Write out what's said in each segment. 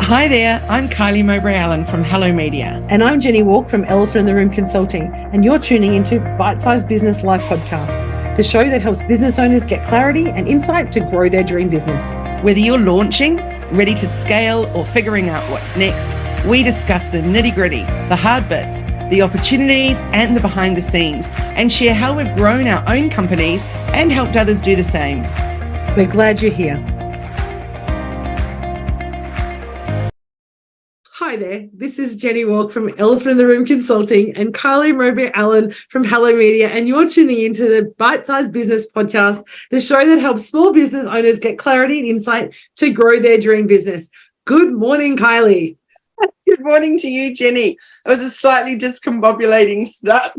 Hi there, I'm Kylie Mowbray-Allen from Hello Media. And I'm Jenny Walk from Elephant in the Room Consulting, and you're tuning into Bite-Sized Business Live Podcast, the show that helps business owners get clarity and insight to grow their dream business. Whether you're launching, ready to scale, or figuring out what's next, we discuss the nitty-gritty, the hard bits, the opportunities, and the behind the scenes, and share how we've grown our own companies and helped others do the same. We're glad you're here. Hi there, this is Jenny Walk from Elephant in the Room Consulting and Kylie Mowbray-Allen from Hello Media, and you're tuning into the Bite-Sized Business Podcast, the show that helps small business owners get clarity and insight to grow their dream business. Good morning, Kylie. Good morning to you, Jenny. It was a slightly discombobulating start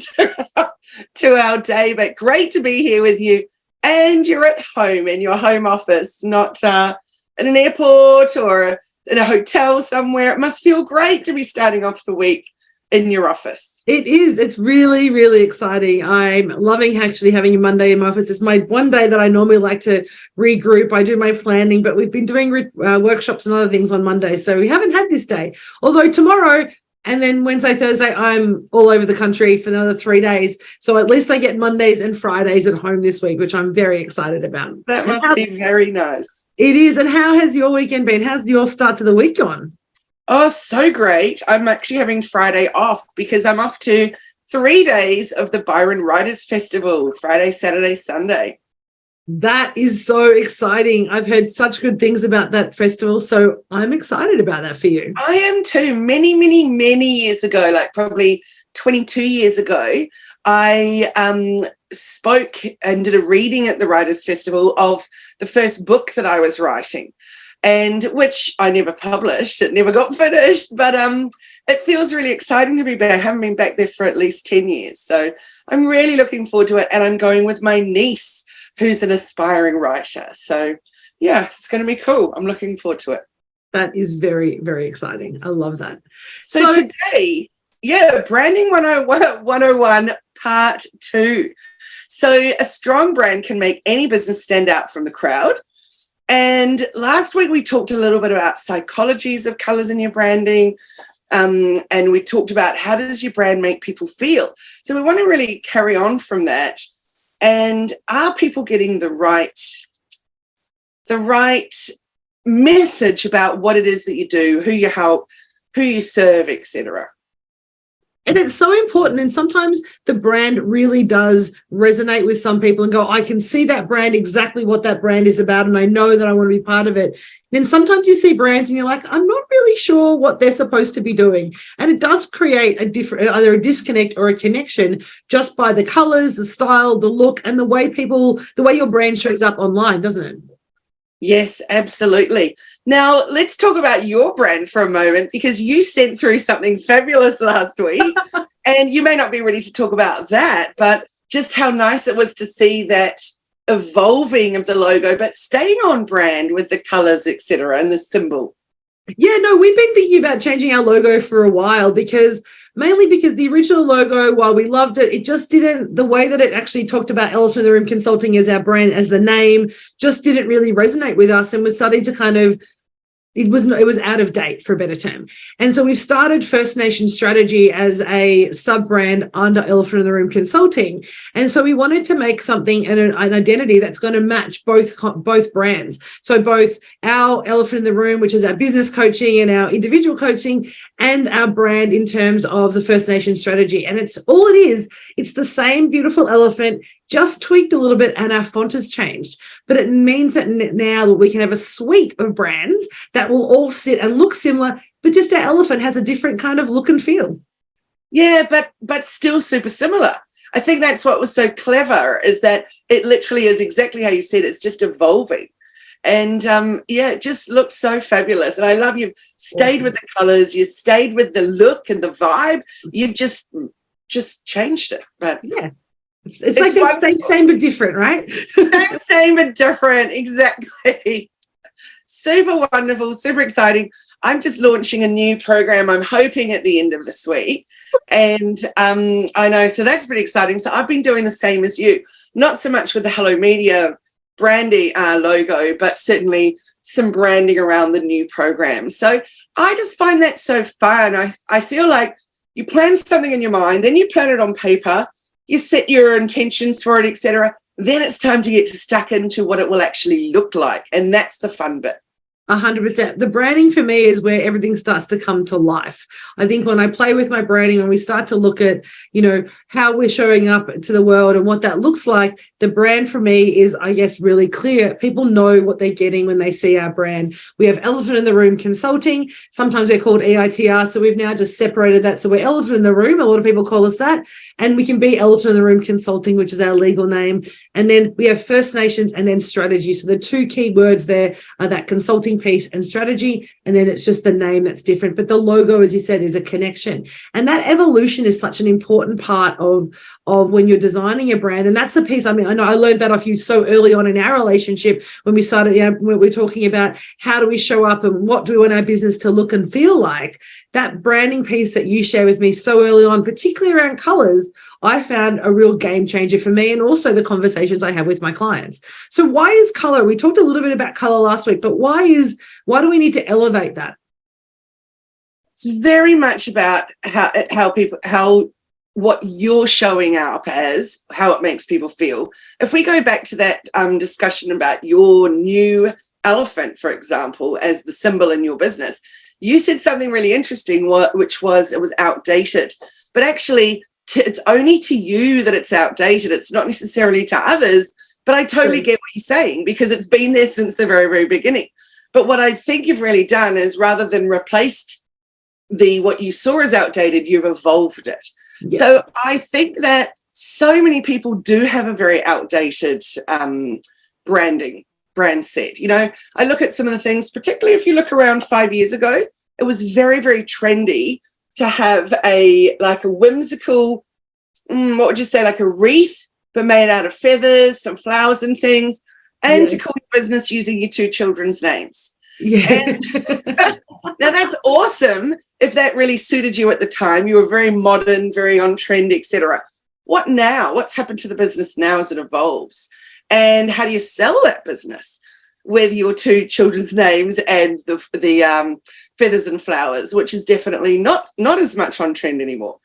to our day, but great to be here with you. And you're at home in your home office, not in an airport or in a hotel somewhere. It must feel great to be starting off the week in your office. It is. It's really, really exciting. I'm loving actually having a Monday in my office. It's my one day that I normally like to regroup. I do my planning, but we've been doing workshops and other things on Monday, so we haven't had this day. Although tomorrow and then Wednesday, Thursday, I'm all over the country for another 3 days. So at least I get Mondays and Fridays at home this week, which I'm very excited about. That must be very nice. It is. And how has your weekend been? How's your start to the week gone? Oh, so great. I'm actually having Friday off because I'm off to 3 days of the Byron Writers Festival, Friday, Saturday, Sunday. That is so exciting. I've heard such good things about that festival, so I'm excited about that for you. I am too. Many, many, many years ago, like probably 22 years ago, I spoke and did a reading at the Writers Festival of the first book that I was writing, and which I never published. It never got finished, but it feels really exciting to be back. I haven't been back there for at least 10 years, so I'm really looking forward to it, and I'm going with my niece, who's an aspiring writer. So, yeah, it's going to be cool. I'm looking forward to it. That is very, very exciting. I love that. So today, Branding 101 Part 2. So a strong brand can make any business stand out from the crowd. And last week we talked a little bit about psychologies of colours in your branding. And we talked about how does your brand make people feel. So we want to really carry on from that. And are people getting the right message about what it is that you do, who you help, who you serve, etc.? And it's so important. And sometimes the brand really does resonate with some people and go, I can see that brand, exactly what that brand is about, and I know that I want to be part of it. Then sometimes you see brands and you're like, I'm not really sure what they're supposed to be doing. And it does create either a disconnect or a connection just by the colors, the style, the look, and the way your brand shows up online, doesn't it? Yes, absolutely. Now, let's talk about your brand for a moment, because you sent through something fabulous last week, and you may not be ready to talk about that, but just how nice it was to see that evolving of the logo, but staying on brand with the colors, etc., and the symbol. Yeah, no, we've been thinking about changing our logo for a while mainly because the original logo, while we loved it, it just didn't, the way that it actually talked about Elephant in the Room Consulting as our brand, as the name, just didn't really resonate with us, and was starting to kind of, it was out of date, for a better term. And so we've started First Nation Strategy as a sub-brand under Elephant in the Room Consulting. And so we wanted to make something and an identity that's going to match both brands. So both our Elephant in the Room, which is our business coaching and our individual coaching, and our brand in terms of the First Nation Strategy. And it's all it is. It's the same beautiful elephant, just tweaked a little bit, and our font has changed. But it means that now that we can have a suite of brands that will all sit and look similar, but just our elephant has a different kind of look and feel. Yeah, but still super similar. I think that's what was so clever, is that it literally is exactly how you said, it's just evolving. And it just looks so fabulous. And I love you've stayed with the colours, you stayed with the look and the vibe. You've just changed it. But yeah. It's like the same but different, right? same but different, exactly. Super wonderful, super exciting. I'm just launching a new program, I'm hoping at the end of this week. And I know, so that's pretty exciting. So I've been doing the same as you, not so much with the Hello Media brandy logo, but certainly some branding around the new program. So I just find that so fun. I feel like you plan something in your mind, then you plan it on paper, you set your intentions for it, etc. Then it's time to get stuck into what it will actually look like. And that's the fun bit. 100%. The branding for me is where everything starts to come to life. I think when I play with my branding, when we start to look at, how we're showing up to the world and what that looks like, the brand for me is, I guess, really clear. People know what they're getting when they see our brand. We have Elephant in the Room Consulting. Sometimes we're called EITR. So we've now just separated that. So we're Elephant in the Room. A lot of people call us that. And we can be Elephant in the Room Consulting, which is our legal name. And then we have First Nations and then strategy. So the two key words there are that consulting piece and strategy, and then it's just the name that's different, but the logo, as you said, is a connection. And that evolution is such an important part of when you're designing your brand. And that's the piece, I know I learned that off you so early on in our relationship when we started, when we're talking about how do we show up and what do we want our business to look and feel like. That branding piece that you share with me so early on, particularly around colors, I found a real game changer for me, and also the conversations I have with my clients. So why is color? We talked a little bit about color last week, but why do we need to elevate that? It's very much about what you're showing up as, how it makes people feel. If we go back to that discussion about your new elephant, for example, as the symbol in your business, you said something really interesting, which was it was outdated. But actually, it's only to you that it's outdated. It's not necessarily to others. But I totally get what you're saying, because it's been there since the very, very beginning. But what I think you've really done is, rather than replaced what you saw as outdated, you've evolved it. Yes. So I think that so many people do have a very outdated brand set. I look at some of the things, particularly if you look around 5 years ago, it was very, very trendy to have a whimsical, what would you say, like a wreath, but made out of feathers, some flowers and things, and to call your business using your two children's names. Yeah. Now that's awesome if that really suited you at the time. You were very modern, very on trend, etc. What now? What's happened to the business now as it evolves? And how do you sell that business with your two children's names and the feathers and flowers, which is definitely not as much on trend anymore?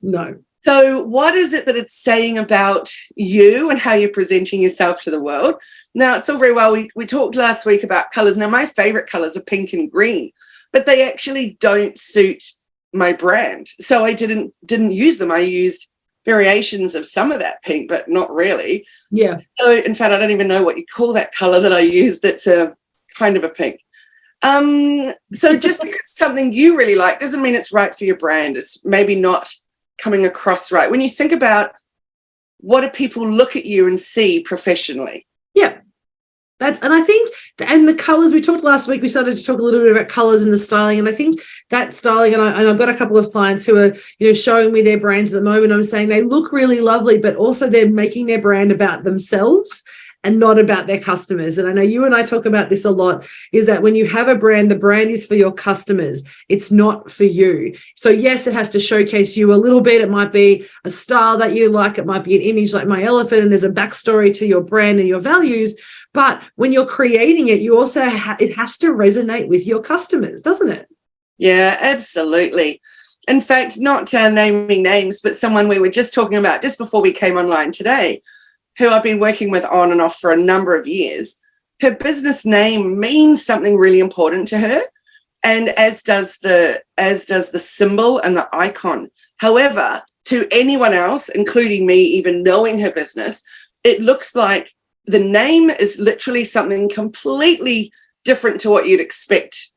No. So what is it that it's saying about you and how you're presenting yourself to the world? Now, it's all very well. We talked last week about colours. Now, my favourite colours are pink and green, but they actually don't suit my brand. So I didn't use them. I used variations of some of that pink, but not really. Yeah. So, in fact, I don't even know what you call that colour that I use that's a kind of a pink. So just because something you really like doesn't mean it's right for your brand. It's maybe not coming across right. When you think about what do people look at you and see professionally? Yeah. And I think, and the colours, we talked last week, we started to talk a little bit about colours and the styling. And I think that styling, and I've got a couple of clients who are, showing me their brands at the moment. I'm saying they look really lovely, but also they're making their brand about themselves and not about their customers. And I know you and I talk about this a lot, is that when you have a brand, the brand is for your customers. It's not for you. So yes, it has to showcase you a little bit. It might be a style that you like. It might be an image like my elephant, and there's a backstory to your brand and your values. But when you're creating it, you also it has to resonate with your customers, doesn't it? Yeah, absolutely. In fact, not naming names, but someone we were just talking about just before we came online today, who I've been working with on and off for a number of years. Her business name means something really important to her, and as does the symbol and the icon. However, to anyone else, including me, even knowing her business, it looks like the name is literally something completely different to what you'd expect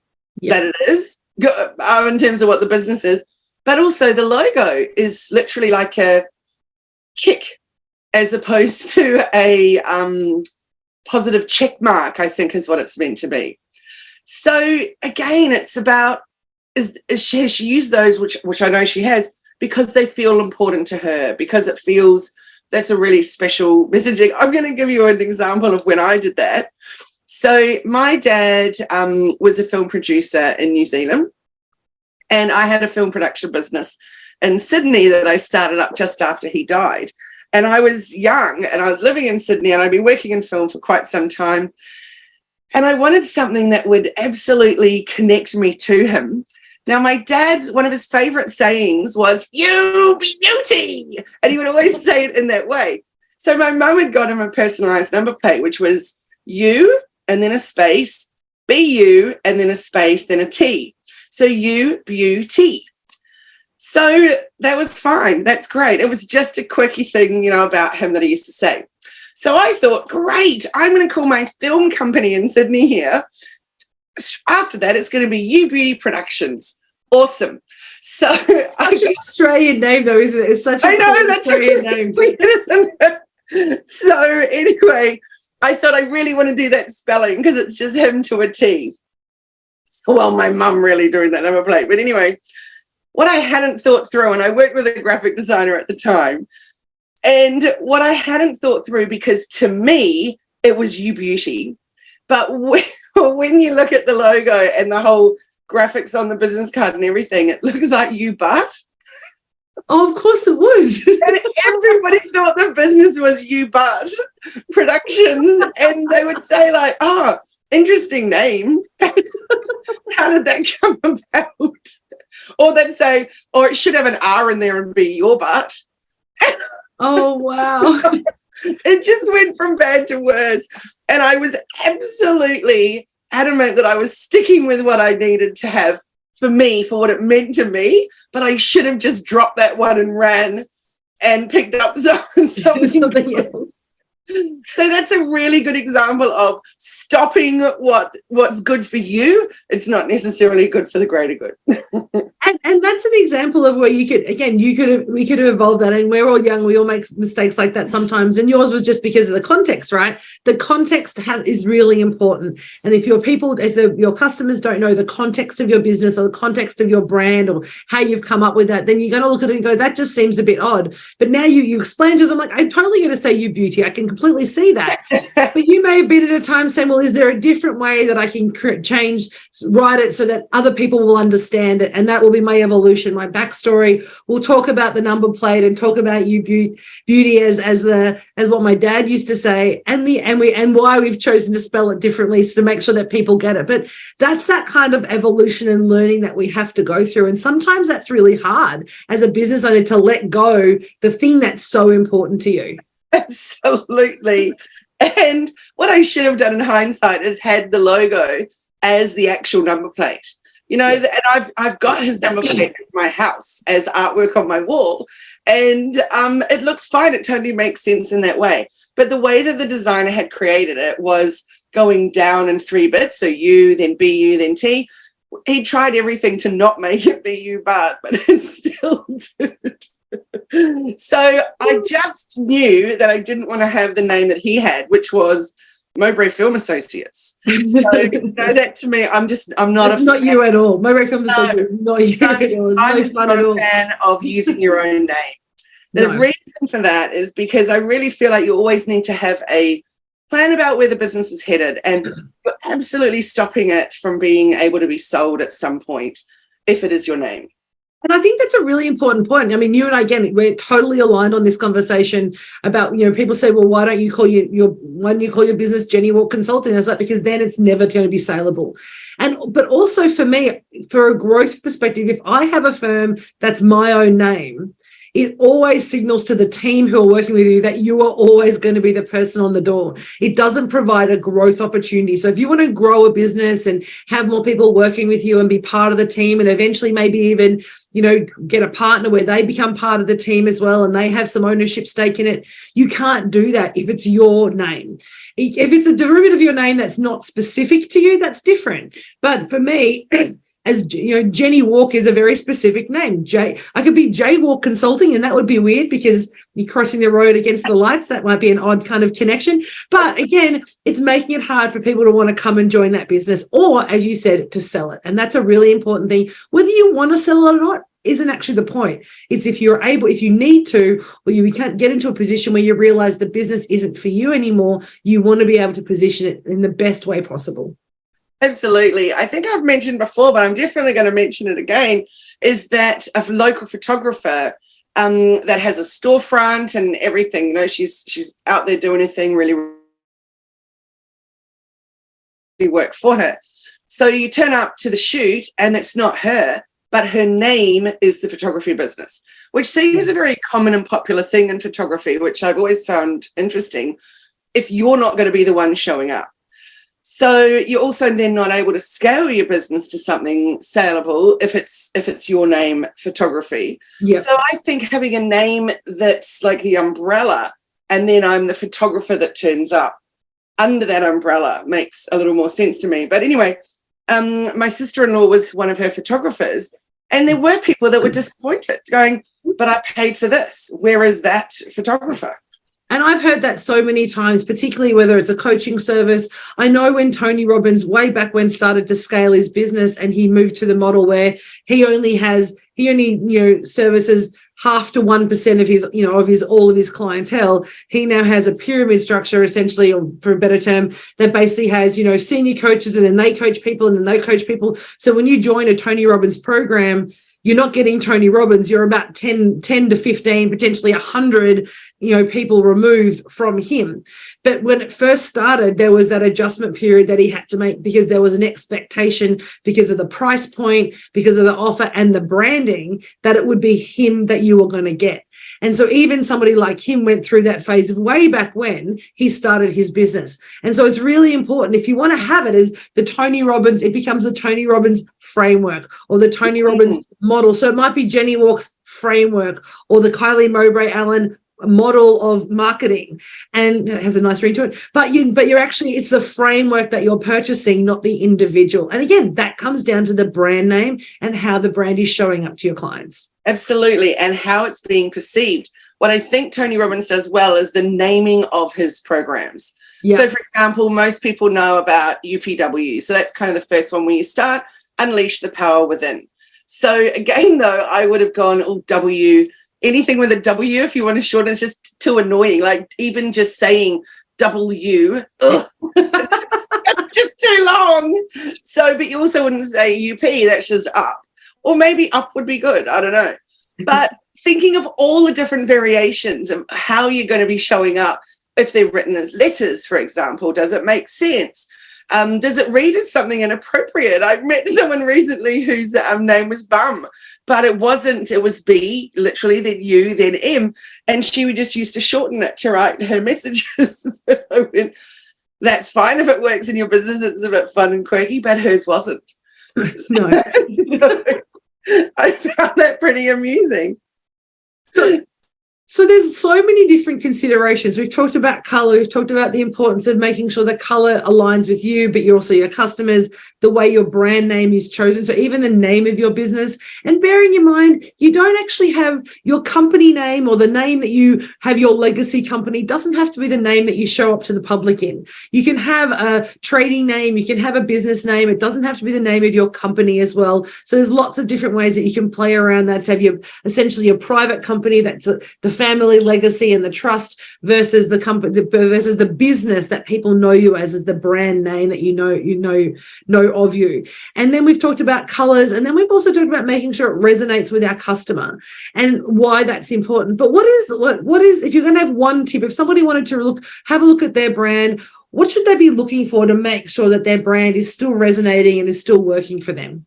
that it is, in terms of what the business is. But also the logo is literally like a kick, as opposed to a positive check mark, I think is what it's meant to be. So again, it's about, has she used those, which I know she has, because they feel important to her, because it feels that's a really special messaging. I'm going to give you an example of when I did that. So my dad was a film producer in New Zealand, and I had a film production business in Sydney that I started up just after he died. And I was young and I was living in Sydney, and I'd been working in film for quite some time. And I wanted something that would absolutely connect me to him. Now, my dad, one of his favorite sayings was, "You be beauty." And he would always say it in that way. So my mum had got him a personalized number plate, which was you and then a space, BU and then a space, then a T. So you, beauty. So that was fine. That's great. It was just a quirky thing, you know, about him that he used to say. So I thought, great, I'm going to call my film company in Sydney here. After that, it's going to be You Beauty Productions. Awesome. So such an Australian name, though, isn't it? It's such Australian name. Weird, isn't it? So anyway, I thought I really want to do that spelling because it's just him to a T. Well, my mum really doing that number plate. But anyway, what I hadn't thought through, and I worked with a graphic designer at the time, and what I hadn't thought through, because to me, it was You Beauty. But when you look at the logo and the whole graphics on the business card and everything, it looks like You But. Oh, of course it would. And everybody thought the business was You But Productions. And they would say like, oh, interesting name. How did that come about? Or they'd say, or it should have an R in there and be Your Butt. Oh, wow. It just went from bad to worse. And I was absolutely adamant that I was sticking with what I needed to have for me, for what it meant to me. But I should have just dropped that one and ran and picked up something else. So that's a really good example of stopping what's good for you. It's not necessarily good for the greater good. And that's an example of where we could have evolved that. And we're all young, we all make mistakes like that sometimes. And yours was just because of the context, right? The context is really important. And if your customers don't know the context of your business or the context of your brand or how you've come up with that, then you're going to look at it and go, that just seems a bit odd. But now you explain to us, I'm like, I'm totally going to say You Beauty. I can completely see that. But you may have been at a time saying, well, is there a different way that I can write it so that other people will understand it? And that will be my evolution, my backstory. We'll talk about the number plate and talk about You Beauty as what my dad used to say, and why we've chosen to spell it differently, so to make sure that people get it. But that's that kind of evolution and learning that we have to go through. And sometimes that's really hard as a business owner to let go the thing that's so important to you. Absolutely. And what I should have done in hindsight is had the logo as the actual number plate. You know, yeah. And I've got his number plate in my house as artwork on my wall, and it looks fine. It totally makes sense in that way. But the way that the designer had created it was going down in 3 bits, so U, then BU, then T. He tried everything to not make it BU, but it still did. So I just knew that I didn't want to have the name that he had, which was Mowbray Film Associates. So you know, that to me, I'm not. It's not you at all. Mowbray Film Associates, not you at all. I'm just not a fan of using your own name. The reason for that is because I really feel like you always need to have a plan about where the business is headed, and you're absolutely stopping it from being able to be sold at some point if it is your name. And I think that's a really important point. I mean, you and I, again, we're totally aligned on this conversation about, you know, people say, well, why don't you call your business Jenni Walk Consulting? And it's like, because then it's never going to be saleable. But also for me, for a growth perspective, if I have a firm that's my own name, it always signals to the team who are working with you that you are always going to be the person on the door. It doesn't provide a growth opportunity. So if you want to grow a business and have more people working with you and be part of the team, and eventually maybe even, you know, get a partner where they become part of the team as well and they have some ownership stake in it, you can't do that if it's your name. If it's a derivative of your name that's not specific to you, that's different. But for me, as you know, Jenni Walk is a very specific name. I could be J Walk Consulting, and that would be weird because you're crossing the road against the lights. That might be an odd kind of connection. But again, it's making it hard for people to want to come and join that business, or, as you said, to sell it. And that's a really important thing. Whether you want to sell it or not isn't actually the point. It's if you need to, or you can't get into a position where you realize the business isn't for you anymore, you want to be able to position it in the best way possible. Absolutely. I think I've mentioned before, but I'm definitely going to mention it again, is that a local photographer that has a storefront and everything, you know, she's out there doing her thing really work for her. So you turn up to the shoot and it's not her, but her name is the photography business, which seems a very common and popular thing in photography, which I've always found interesting, if you're not going to be the one showing up. So you're also then not able to scale your business to something saleable if it's your name, photography. Yep. So I think having a name that's like the umbrella, and then I'm the photographer that turns up under that umbrella, makes a little more sense to me. But anyway, my sister-in-law was one of her photographers, and there were people that were disappointed, going, but I paid for this. Where is that photographer? And I've heard that so many times, particularly whether it's a coaching service. I know when Tony Robbins, way back when, started to scale his business, and he moved to the model where he only services half to 1% of his all of his clientele. He now has a pyramid structure, essentially, or for a better term, that basically has, senior coaches, and then they coach people, and then they coach people. So when you join a Tony Robbins program, you're not getting Tony Robbins. You're about 10 to 15, potentially 100, people removed from him. But when it first started, there was that adjustment period that he had to make, because there was an expectation, because of the price point, because of the offer and the branding, that it would be him that you were going to get. And so even somebody like him went through that phase of way back when he started his business. And so it's really important, if you want to have it as the Tony Robbins, it becomes the Tony Robbins framework or the Tony Robbins model. So it might be Jenni Walk's framework or the Kylie Mowbray Allen model of marketing, and it has a nice ring to it. But you're actually, it's the framework that you're purchasing, not the individual. And again, that comes down to the brand name and how the brand is showing up to your clients. Absolutely, and how it's being perceived. What I think Tony Robbins does well is the naming of his programs. Yeah. So, for example, most people know about UPW. So that's kind of the first one where you start, unleash the power within. So again, though, I would have gone, W, anything with a W, if you want to shorten, it's just too annoying. Like even just saying W, that's just too long. So, but you also wouldn't say UP, that's just up. Or maybe up would be good, I don't know. But thinking of all the different variations of how you're going to be showing up, if they're written as letters, for example, does it make sense? Does it read as something inappropriate? I met someone recently whose name was Bum, but it wasn't. It was B, literally, then U, then M. And she would just used to shorten it to write her messages. So that's fine if it works in your business. It's a bit fun and quirky, but hers wasn't. No. So I found that pretty amusing. So there's so many different considerations. We've talked about color. We've talked about the importance of making sure that color aligns with you, but you're also your customers, the way your brand name is chosen. So even the name of your business, and bearing in mind, you don't actually have your company name, or the name that you have, your legacy company doesn't have to be the name that you show up to the public in. You can have a trading name. You can have a business name. It doesn't have to be the name of your company as well. So there's lots of different ways that you can play around that to have your, essentially your private company, that's the family legacy and the trust, versus the company, versus the business that people know you as the brand name that you know of you. And then we've talked about colors, and then we've also talked about making sure it resonates with our customer and why that's important. But what is if you're going to have one tip, if somebody wanted to have a look at their brand, what should they be looking for to make sure that their brand is still resonating and is still working for them?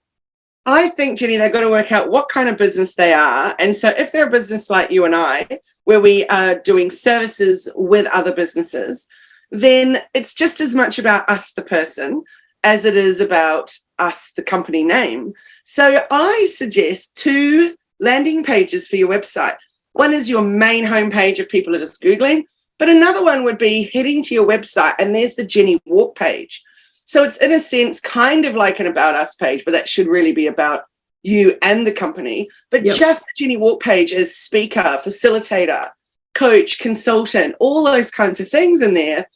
I think, Jenni, they've got to work out what kind of business they are. And so if they're a business like you and I, where we are doing services with other businesses, then it's just as much about us, the person, as it is about us, the company name. So I suggest 2 landing pages for your website. One is your main homepage if people are just Googling, but another one would be heading to your website, and there's the Jenni Walk page. So it's, in a sense, kind of like an About Us page, but that should really be about you and the company. But just the Jenni Walk page as speaker, facilitator, coach, consultant, all those kinds of things in there,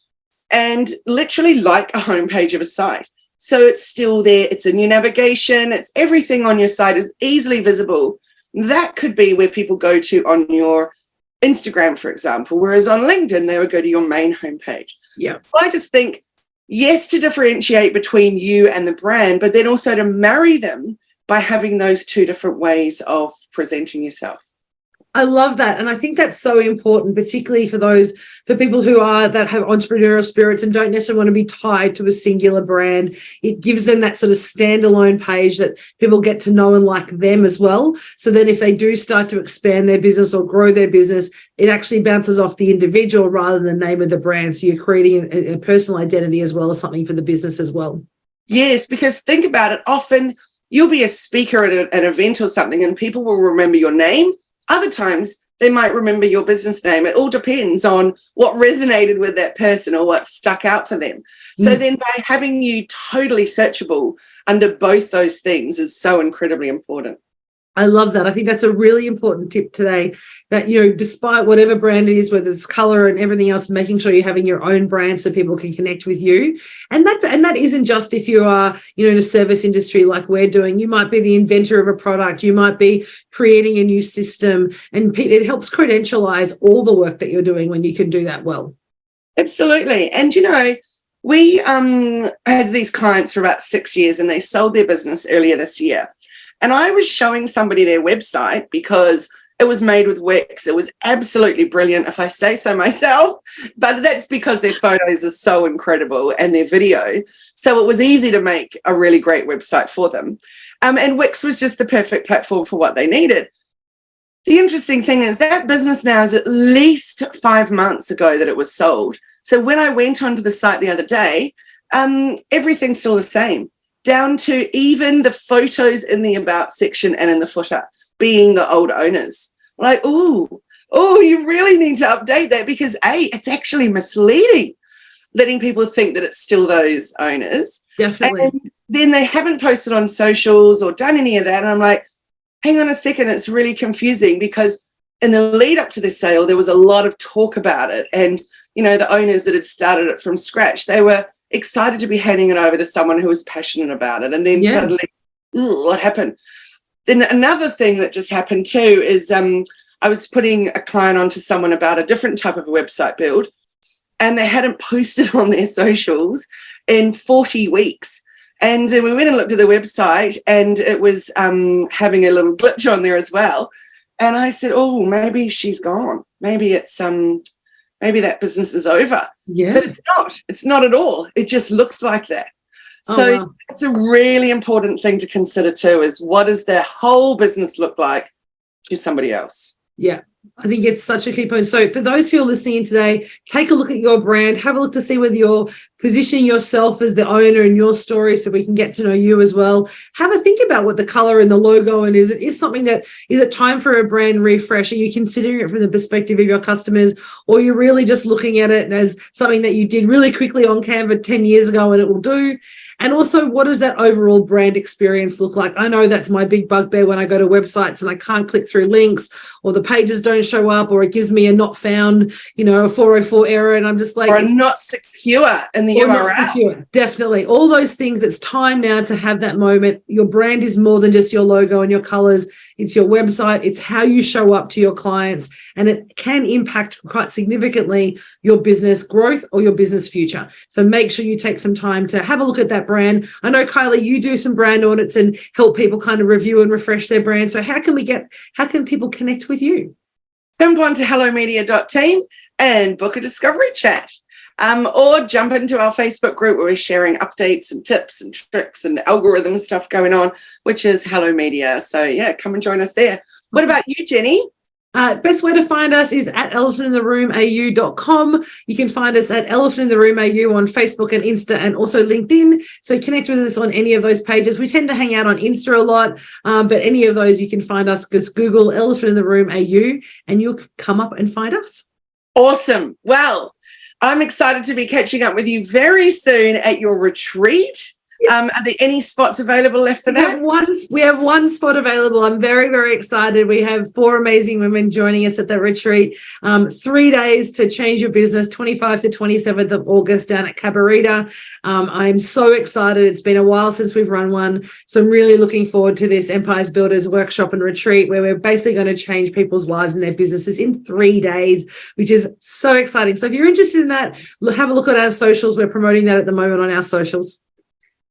and literally like a homepage of a site. So it's still there. It's a new navigation. It's everything on your site is easily visible. That could be where people go to on your Instagram, for example, whereas on LinkedIn, they would go to your main homepage. Yeah. I just think, yes, to differentiate between you and the brand, but then also to marry them by having those 2 different ways of presenting yourself. I love that. And I think that's so important, particularly for people that have entrepreneurial spirits and don't necessarily want to be tied to a singular brand. It gives them that sort of standalone page that people get to know and like them as well. So then if they do start to expand their business or grow their business, it actually bounces off the individual rather than the name of the brand. So you're creating a personal identity as well as something for the business as well. Yes, because think about it. Often you'll be a speaker at an event or something and people will remember your name. Other times they might remember your business name. It all depends on what resonated with that person or what stuck out for them. So then by having you totally searchable under both those things is so incredibly important. I love that. I think that's a really important tip today, that, despite whatever brand it is, whether it's color and everything else, making sure you're having your own brand so people can connect with you. And that isn't just if you are, in a service industry like we're doing. You might be the inventor of a product. You might be creating a new system, and it helps credentialize all the work that you're doing when you can do that well. Absolutely. And, we had these clients for about 6 years and they sold their business earlier this year. And I was showing somebody their website because it was made with Wix. It was absolutely brilliant, if I say so myself, but that's because their photos are so incredible and their video. So it was easy to make a really great website for them. And Wix was just the perfect platform for what they needed. The interesting thing is that business now is at least 5 months ago that it was sold. So when I went onto the site the other day, everyth's still the same, down to even the photos in the about section and in the footer being the old owners. Like, oh, you really need to update that because it's actually misleading, letting people think that it's still those owners. Definitely. And then they haven't posted on socials or done any of that. And I'm like, hang on a second, it's really confusing because in the lead up to this sale, there was a lot of talk about it. And, the owners that had started it from scratch, they were excited to be handing it over to someone who was passionate about it. And then suddenly, what happened? Then another thing that just happened too is I was putting a client onto someone about a different type of a website build, and they hadn't posted on their socials in 40 weeks. And then we went and looked at the website and it was having a little glitch on there as well. And I said, oh, maybe she's gone. Maybe it's maybe that business is over. Yeah. But it's not. It's not at all. It just looks like that. So wow. It's a really important thing to consider too, is what does their whole business look like to somebody else? Yeah. I think it's such a key point. So for those who are listening in today, take a look at your brand, have a look to see whether you're positioning yourself as the owner in your story so we can get to know you as well. Have a think about what the color and the logo and is it time for a brand refresh? Are you considering it from the perspective of your customers, or you're really just looking at it as something that you did really quickly on Canva 10 years ago and it will do? And also, what does that overall brand experience look like? I know that's my big bugbear when I go to websites and I can't click through links, or the pages don't show up, or it gives me a not found, a 404 error. And I'm just like, or not secure in the URL. Not secure. Definitely. All those things. It's time now to have that moment. Your brand is more than just your logo and your colors. It's your website. It's how you show up to your clients, and it can impact quite significantly your business growth or your business future. So make sure you take some time to have a look at that brand. I know, Kylie, you do some brand audits and help people kind of review and refresh their brand. So how can people connect with you? Jump on to hellomedia.team and book a discovery chat. Or jump into our Facebook group where we're sharing updates and tips and tricks and algorithm stuff going on, which is Hello Media. So, come and join us there. What about you, Jenni? Best way to find us is at elephantintheroomau.com. You can find us at Elephant in the Room AU on Facebook and Insta and also LinkedIn. So connect with us on any of those pages. We tend to hang out on Insta a lot, but any of those you can find us. Just Google Elephant in the Room AU and you'll come up and find us. Awesome. Well, I'm excited to be catching up with you very soon at your retreat. Are there any spots available left for that? We have one spot available. I'm very, very excited. We have 4 amazing women joining us at the retreat. 3 days to change your business, 25 to 27th of August down at Cabarita. I'm so excited. It's been a while since we've run one. So I'm really looking forward to this Empires Builders workshop and retreat, where we're basically going to change people's lives and their businesses in 3 days, which is so exciting. So if you're interested in that, have a look at our socials. We're promoting that at the moment on our socials.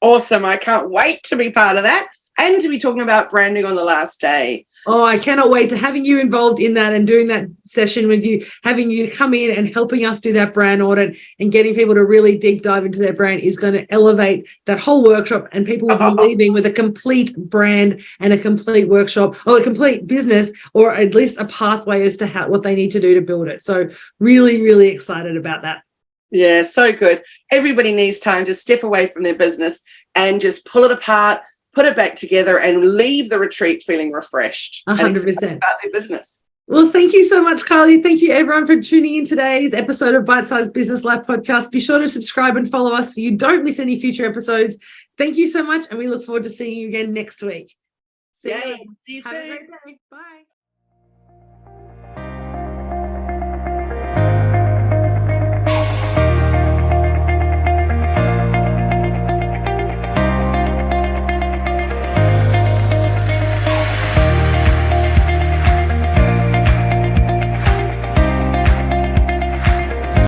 Awesome. I can't wait to be part of that. and to be talking about branding on the last day. Oh, I cannot wait to having you involved in that and doing that session with you, having you come in and helping us do that brand audit and getting people to really deep dive into their brand is going to elevate that whole workshop, and people will be leaving with a complete brand and a complete workshop or a complete business, or at least a pathway as to what they need to do to build it. So really, really excited about that. Yeah, so good. Everybody needs time to step away from their business and just pull it apart, put it back together, and leave the retreat feeling refreshed. 100% about their business. Well, thank you so much, Kylie. Thank you, everyone, for tuning in today's episode of Bite Size Business Life Podcast. Be sure to subscribe and follow us so you don't miss any future episodes. Thank you so much, and we look forward to seeing you again next week. See you soon. Have a great day. Bye.